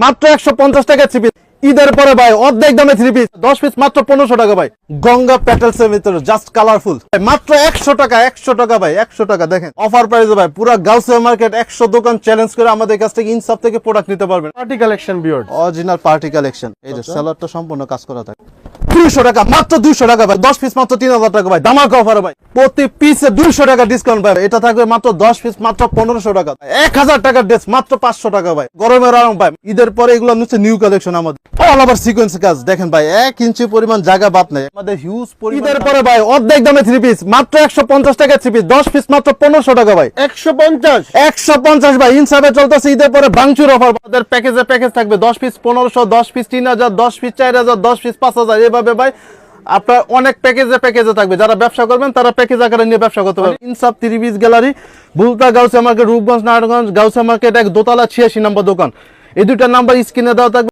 মাত্র 150 টাকা three piece. ঈদের পরে ভাই অর্ধেক দামে থ্রি পিস 10 পিস মাত্র 1500 টাকা ভাই। গঙ্গা প্যাটেলস এর ভিতরে জাস্ট কালারফুল মাত্র 100 টাকা, 100 টাকা ভাই, 100 টাকা। দেখেন অফার প্রাইসে ভাই পুরো গাউসিয়া মার্কেট 100 দোকান চ্যালেঞ্জ করে আমাদের কাছ থেকে ইনসাফ থেকে প্রোডাক্ট নিতে পারবেন। Party collection beard, original party collection. এই যে সেলারটা সম্পূর্ণ কাজ করা থাকে। 200 টাকা, মাত্র 200 টাকা ভাই। 10 পিস মাত্র 3000 টাকা ভাই। ধামাকা অফার ভাই, প্রতি পিসে 200 টাকা ডিসকাউন্ট ভাই। এটা থাকবে মাত্র 10 পিস মাত্র 1500 টাকা। 1000 টাকার ড্রেস মাত্র 500 টাকা ভাই। গরমের আরাম ভাই। ঈদের পরে এগুলো হচ্ছে নিউ কালেকশন আমাদের। অল ওভার সিকোয়েন্স কাজ। দেখেন ভাই 1 ইঞ্চি পরিমাণ জায়গা বাদ নাই আমাদের, হিউজ পরিমাণ। ঈদের পরে ভাই অর্ধেক দামে থ্রি পিস মাত্র 150 টাকা থ্রি পিস। 10 পিস মাত্র 1500 টাকা ভাই। 150 150 ভাই। ইনসাফে চলতেছে ঈদের পরে ভাঙচুর অফার। আমাদের প্যাকেজ থাকবে 10 পিস 1500, 10 পিস 3000, 10 পিস 4000, 10 পিস 5000, এভাবে ভাই আপনার অনেক প্যাকেজে থাকবে। যারা ব্যবসা করবেন তারা প্যাকেজ আকারে নিয়ে ব্যবসা করতে পারবেন। ইনসাফ three piece gallery, বুলতা Gausia market, Rupganj, Narayanganj, Gausia market 1 দোতলা 86 নম্বর দোকান। এই দুইটা নাম্বার স্ক্রিনে দেওয়া থাকবে।